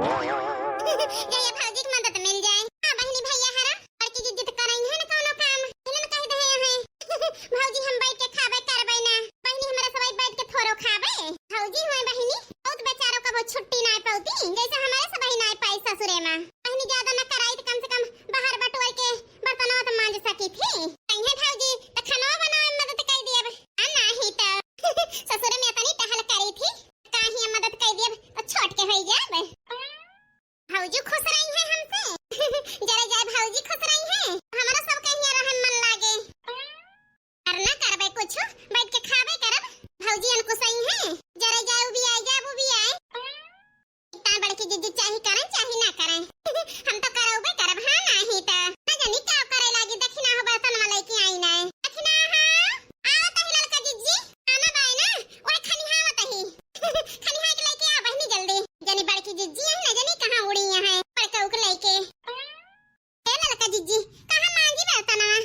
जया भौजी की मदद मिल जाए। हां बहनी भैया हरा बड़की जिद्द करई है ना कोनो काम इने कह दे है भौजी हम बैठ के खाबे करबे ना बहनी हमरा सब बैठ के थोरो खाबे भौजी होय बहनी बहुत बेचारों का बहुत छुट्टी ना पाउती जैसे हमारे सब ही ना पाई ससुरे में बहनी ज्यादा न कराई तो कम से कम बाहर बटोर के बर्तनवा तो मांज सकी थी कहीं भौजी तो खाना बनावे में मदद कर दिए नहीं तो ससुरे में तनी टहल करी थी काहे मदद कर दिए तो छोट के होई जाए भौजी खुश रही है हमसे जरा जाए भौजी खुश रही है हमारा सब कहीं रहे मन लागे करना करबे कुछ बैठ के खाबे करब भौजी अन को सही है जरा जाए भी आए जा वो भी आए इतना बड़की जिद्द चाहे करें चाहे ना करें हम तो करबे करब हां नहीं तो ना जानी क्या करे लागी दक्षिणा हो बर्तन वाले की आई ना दक्षिणा हां आओ तो लड़का जिज्जी आना बाय ना ओए खनी हावत ही खनी हां के लेके आ बहनी जल्दी जानी बड़की जिज्जी है ना जानी कहां उड़ी है पड़का उक लेके ए लड़का जिज्जी कहां मांगी बर्तनवा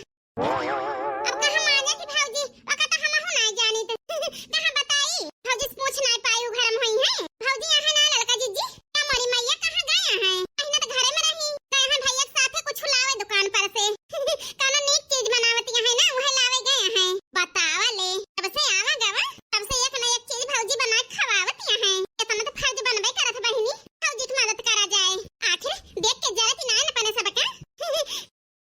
अब कहां मांगे थी भौजी वका तो हम हो ना जानी तो कहां बताई भौजी से पूछ ना पाई घर में हुई है भौजी यहां ना लड़का जिज्जी क्या मोरी मैया कहां गया है महीना तो घरे में रही गए हैं भैया के साथ कुछ लावे दुकान पर से काना नीक चीज बनावती है ना वह लावे गए हैं बतावा ले तब से आवा गवा तब से एक ना एक चीज भौजी बना के खवावती है इतना तो फर्ज बनबे करत बहिनी भौजी की मदद करा जाए आखिर देख के जरा ना न पने सबका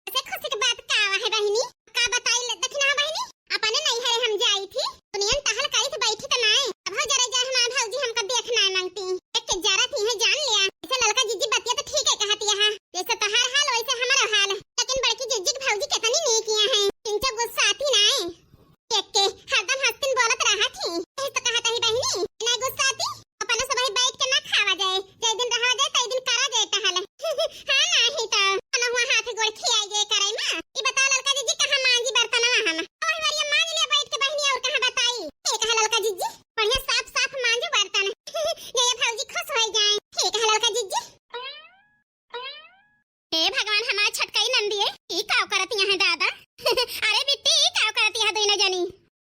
ऐसे खुशी की बात का है बहिनी का बताई दक्षिणा बहिनी अपने नहीं है हम जाई थी दुनिया टहल करी थी बैठी तो नाए अब हो जरा जाए हमार भौजी हमका देखना मांगती देख के जरा थी है जान लिया इसे लड़का जिज्जी बतिया तो ठीक है कहती है जैसे तहार हाल वैसे हमारा हाल लेकिन बड़की जिज्जी की भौजी कितनी नहीं किया है इनसे गुस्सा आती नाए देख के हरदम हंसतिन बोलत रहा थी यही तो कहता ही बहिनी ना गुस्सा आती अपने सब बैठ के ना खावा जाए जय दिन रहा जाए तई दिन करा जाए टहल हां नहीं तो ना हुआ हाथ गोड़ खियाई जाए करे ना ई बता लड़का जिज्जी कहां मांगी बर्तनवा हम और हमारी मांग लिया बैठ के बहिनी और कहां बताई ठीक है लड़का जिज्जी बढ़िया साफ साफ मांजो बर्तन ये भौजी खुश हो जाए ठीक है लड़का जिज्जी हे भगवान हमारा छटकाई नंदी है ई काव करती है दादा अरे बिट्टी ई काव करती है दोनों जनी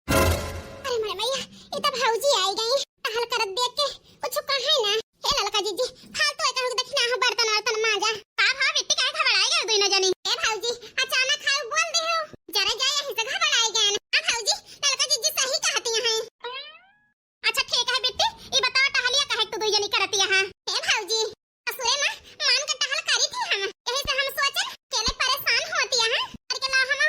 अरे मेरे मैया ये तो भौजी आई गई टहल करत देख के कुछ कहा है ना हे लड़का जिज्जी फालतू है कहू दक्षिणा हो बर्तन वर्तन मांजा का भाव बिट्टी का घबराई गई दोनों जनी ए भौजी अचानक खाओ बोल दे हो जरा जाए यहीं से घबराई गए आ भौजी लड़का जिज्जी सही कहती है अच्छा ठीक है बिट्टी ई बताओ टहलिया काहे तू दो जनी करती है ए भौजी असुए में मान के टहल करी थी हम यही से हम सोचे केले परेशान होती है और के ला हम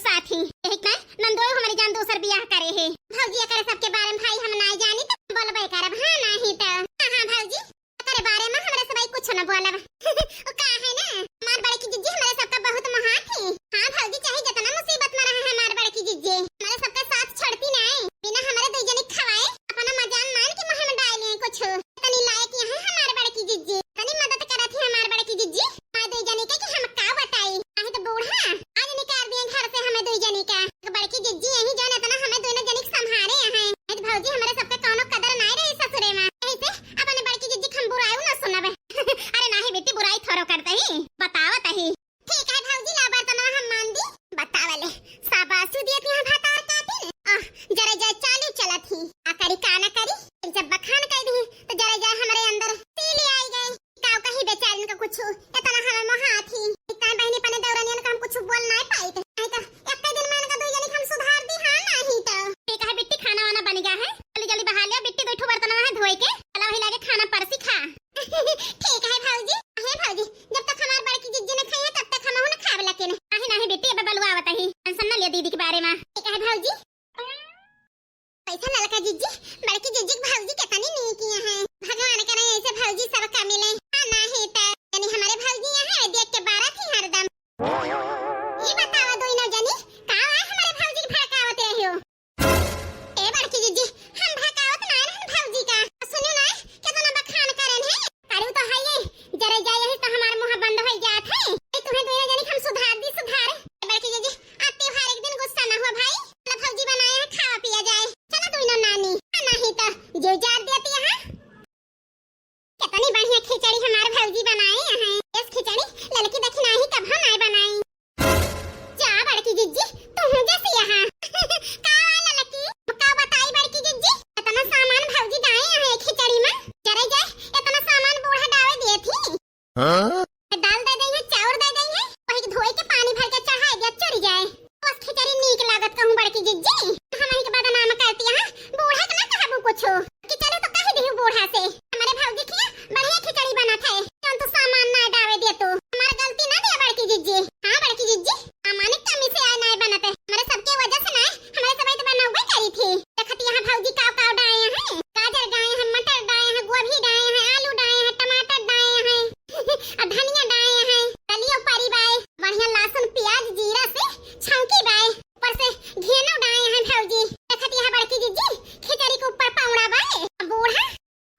साथ ही यही का नंदोई हमारी जान दूसर बियाह करे है भौजी करे सबके बारे में भाई हम नहीं जानी तो बोलबे करब हां नहीं तो हां भौजी करे बारे में हमरे सब कुछ न बोलब ओ का है ना हमार बड़की जिज्जी हमारे सबका बहुत महान थी हां भौजी चाहे जितना मुसीबत में रहे हमार बड़की जिज्जी हमारे सबका साथ छोड़ती नहीं बिना हमारे दो जने खवाए अपना मजान मान के मुंह में डाल लिए कुछ तनी लायक यहाँ हमार बड़की जिज्जी तनी मदद करत है हमार बड़की जिज्जी हां दो जने के कि हम का बताई आहे तो बूढ़ा आज निकाल दिए घर से हमें दो जने का बड़की जिज्जी यही जाने तना हमें दोनों जने संभाले हैं आज भौजी हमारे सबका कोनो कदर नहीं रही ससुरे में ऐसे अपने बड़की जिज्जी हम बुराई ना सुनबे अरे नहीं बेटी बुराई थोरो करते ही बतावत ही ठीक है भौजी ला बर्तन हम मान दी बतावले शाबाशी दिए यहां भाता काटी जरा जा चालू चलत ही आ करी काना करी जब बखान कह दी तो जरा जा हमारे अंदर तीली आई गई काव कहीं बेचारी का कुछ इतना हमें मोहा थी इतना बहनी पने दौरानियन का हम कुछ बोल नहीं पाई थे नहीं तो एक दिन में इनका दो जने हम सुधार दी हां नहीं तो ठीक है बिट्टी खाना वाना बन गया है जल्दी जल्दी बहा लिया बिट्टी बैठो बर्तन में धोए के चला वही लाके खाना परसी खा ठीक है भौजी है भौजी जब तक हमार बड़की जिज्जी ने खाई है तब तक हम ना खावे लके नहीं नहीं बेटी अब बलवा आवत ही टेंशन न लिया दीदी के बारे में ठीक है भौजी पैसा ललका जिज्जी बड़की जिज्जी भौजी कितनी नहीं किया है भगवान करे ऐसे भौजी सब का मिले हां नहीं तो यानी हमारे भौजी यहां देख के 12 थी हरदम ये बताओ दोनों जनी का हमारे भौजी की भड़कावत रही हो ए बड़की जिज्जी हम भड़कावत ना हम भौजी का सुनो ना कितना बखान करन है करू तो है ये जरे जाए यही तो हमार मुंह बंद हो जात है तुम्हें दोनों जनी हम सुधार दी सुधार बड़की जिज्जी आते हर एक दिन गुस्सा ना हो भाई मतलब भौजी बनाया है खावा पिया जाए चलो दोनों नानी नहीं तो जो जार देती है कितनी बढ़िया खिचड़ी हमारे भौजी बनाए हैं इस खिचड़ी लड़की देखी नहीं कब हम नहीं बनाई जा बड़की जिज्जी तू जैसे यहाँ का लड़की का बताई बड़की जिज्जी इतना सामान भौजी डाले हैं खिचड़ी में जरा जाए इतना सामान बूढ़ा डाल दिए थी हां दाल दे देंगे चावल दे देंगे वही धोए के पानी भर के चढ़ा दिया चुर जाए बस खिचड़ी नीक लागत कहूं बड़की जिज्जी हमारी के बाद नाम करती है बूढ़ा के ना कहबो कुछ कि चलो तो कह दियो बूढ़ा से हमारे भौजी की बढ़िया खिचड़ी बना थे कौन तो सामान ना डावे दे तो हमारी गलती ना दे बड़की जिज्जी हां बड़की जिज्जी सामान कमी से आए नहीं बनाते हमारे सबके वजह से ना हमारे सब तो बनावे करी थी देखत यहां भौजी काव काव डाए हैं गाजर डाए हैं मटर डाए हैं गोभी डाए हैं आलू डाए हैं टमाटर डाए हैं और धनिया डाए हैं दलियो परी बाए बढ़िया लहसुन प्याज जीरा से छौंकी बाए ऊपर से घेनो डाए हैं भौजी देखत यहां बड़की जिज्जी खिचड़ी के ऊपर पाउड़ा बाए बूढ़ा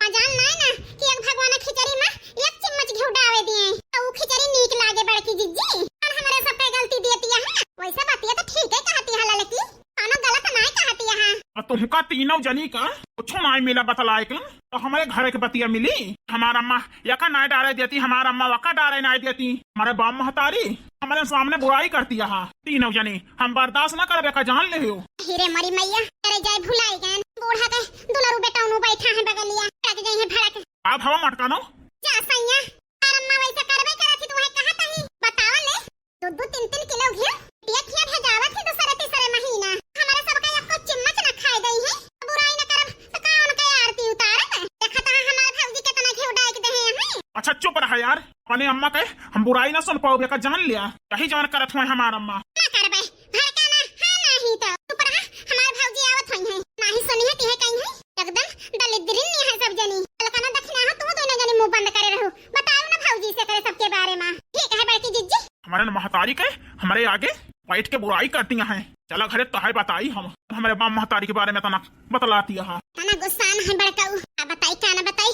जान नहीं ना कि एक भगवान खिचड़ी में एक चम्मच घी डावे दिए तो वो खिचड़ी नीक लागे बड़की जिज्जी और हमारे सब पे गलती देती है वैसा बातिया तो ठीक है कहती है लड़की कोनो गलत नहीं कहती है तुमका तीनों जनी का कुछ नहीं मिला बतलाए के तो हमारे घर के बतिया मिली हमारा अम्मा यका नहीं डाले देती हमारा अम्मा वका डाले नहीं देती हमारे बाम महतारी हमारे सामने बुराई करती है तीनों जनी हम बर्दाश्त न करबे का जान ले हो हीरे मरी मैया तेरे जाय भुलाई गन बूढ़ा के दुलरू बेटा उनु बैठा है बगलिया लग गई है भड़क आप हवा मटकानो जा सैया और अम्मा वैसा करबे करत थी तुम्हें कहा तही बताव ले दो 3 किलो घी टिया भेजावत थी दूसरे तीसरे महीना हमारे सब का एक चम्मच न खाए गई है बुराई न करब तो कौन के आरती उतारत देखत है हमार भौजी कितना घी डाल के दे हैं अच्छा चुप रहा यार अपने अम्मा के हम बुराई न सुन पाओगे का जान लिया यही जान करत हुए हमारा अम्मा ना करबे भड़काना हां नहीं तो चुप रहा हमार भौजी आवत होई है नहीं सुनी है तिहे कहीं है एकदम दलिद्रीन नहीं है सब जनी अलकाना दखना है तुम दोनों जनी मुंह बंद करे रहो बताओ ना भौजी से करे सबके बारे में ठीक है बड़की जिज्जी हमारे महतारी के हमारे आगे बैठ के बुराई करती हैं चला घरे तो है बताई हम हमारे बाम महतारी के बारे में तना बतलाती है तना गुस्सा न है बड़काऊ आ बताई का ना बताई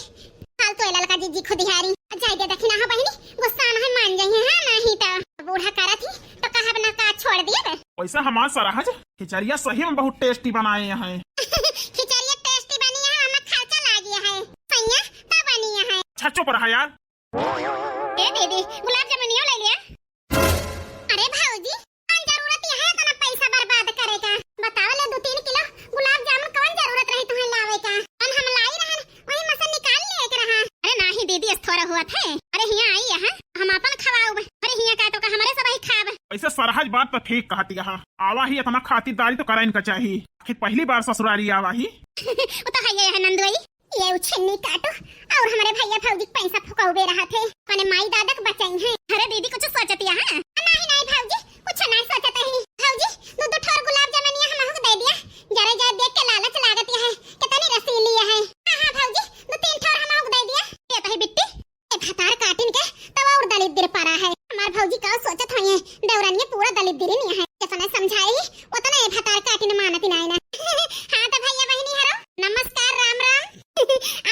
हाल तो ललका जिज्जी खुद हारी जाय दे दखना है बहनी गुस्सा न है मान जाई है हां नहीं तो बूढ़ा करत ही तो कहब ना का छोड़ दिए वैसे हमार सराहज खिचड़िया सही में बहुत टेस्टी बनाए हैं खिचड़िया टेस्टी बनी है हमें खर्चा लागी है सैया ता बनी है अच्छा चुप रहा यार ए दीदी गुलाब जामुन ले लिया अरे भौजी कौन जरूरत है इतना पैसा बर्बाद करेगा बताओ ले 2-3 किलो गुलाब जामुन कौन जरूरत रही तुम्हें लावे का और हम लाई रहन वही मसन निकाल ले एक रहा अरे नहीं दीदी थोड़ा हुआ था अरे हिया आई है हम अपन खवाओ अरे हिया का तो का हमारे सब ही खाब ऐसे सरहज बात तो ठीक कहती है आवा ही इतना खातिरदारी तो करे इनका चाहिए आखिर पहली बार ससुराली आवा ही वो तो है नंदुई ये उछन्नी काटो और हमारे भैया भौजी पैसा फुकावे रहा थे माने माई दादा के बचाई हैं अरे दीदी कुछ सोचती है नहीं नहीं भौजी कुछ नहीं सोचते ही भौजी दो दो ठोर गुलाब जामुनिया हमहु को दे दिया जरा जा देख के लालच लागत है कितनी रसीली है। हां भौजी दो तीन ठोर हमहु को दे दिया ये तो है बिट्टी ए भतार काटिन के तब और दलित दिर पारा है। हमार भौजी का सोचत होई देवरानी पूरा दलित दिरी नहीं है कितना समझाई उतना ए भतार काटिन मानत नहीं ना। हां तो भैया बहनी हरो नमस्कार राम राम।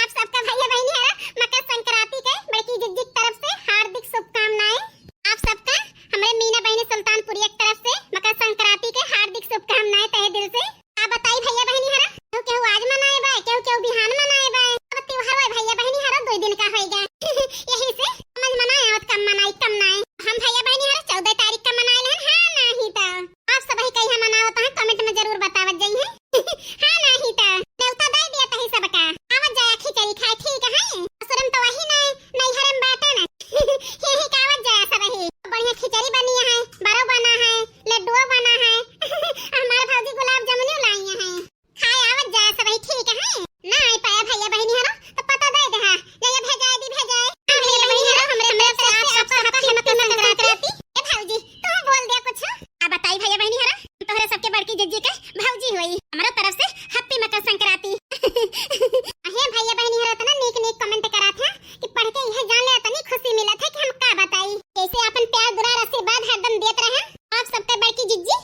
आप सबका भैया बहनी हरो मकर संक्रांति के बड़की जिज्जी की तरफ से हार्दिक शुभकामनाएं। आप सबका हमारे मीना बहनी सुल्तानपुरी की तरफ से मकर संक्रांति के हार्दिक शुभकामनाएं तहे दिल से। आप बताइए भैया बहनी हरो क्यों आज मनाए बा क्यों बिहान मनाए बा अब त्योहार है भैया बहनी हरो 2 दिन का होएगा यही से समझ मनाए और कम मनाई कम नाए हम भैया बहनी हरो 14 तारीख का मनाए हैं। हां नहीं तो आप सब ही कहीं मनावत हैं कमेंट में जरूर बतावत जाई है। हां नहीं तो न्योता दे दिया तही सबका आवत जाया खिचड़ी खाए ठीक है असुरम तो वही नहीं हरम बाटा ना यही कावत जाया सब ही बढ़िया खिचड़ी बनी है बरो बना है लड्डू बना है हमारे भौजी गुलाब जामुन लाई हैं खाए आवत जाया सब ही ठीक है ना आई पाया भैया बहनी हरो तो पता दे दे या भेजाए दी भेजाए भैया बहनी हरो हमरे से आप सबका हैप्पी मकर संक्रांति। ए भौजी तू बोल दिया कुछ आ बताई भैया बहनी हरो तोहरे सबके बड़की जिज्जी के भौजी होई हमारा तरफ से हैप्पी मकर संक्रांति। अहे भैया बहनी हरो तना नीक नीक कमेंट करा था कि पढ़ के यह जान ले तनी खुशी मिला था कि हम का बताई कैसे अपन प्यार दुलार आशीर्वाद हरदम देत रहे आप सबका बड़की जिज्जी।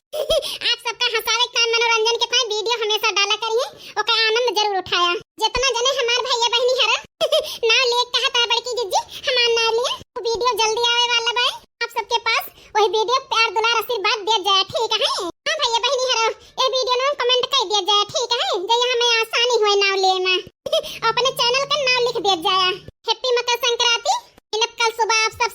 आप सबका हंसावे का मनोरंजन के ताई वीडियो हमेशा डाला करिए ओका आनंद जरूर उठाया जितना जने हमार भैया बहनी हरो ना ले कहा था बड़की जिज्जी हमार ना लिए वो वीडियो जल्दी आवे वाला बा आप सबके पास वही वीडियो प्यार दुलार आशीर्वाद दे जाए ठीक है। हां भैया बहनी हरो ए वीडियो में कमेंट कर दिया जाए ठीक है जे हमें आसानी होए नाम लेना अपने चैनल का नाम लिख दिया जाए। हैप्पी मकर संक्रांति। कल सुबह आप सब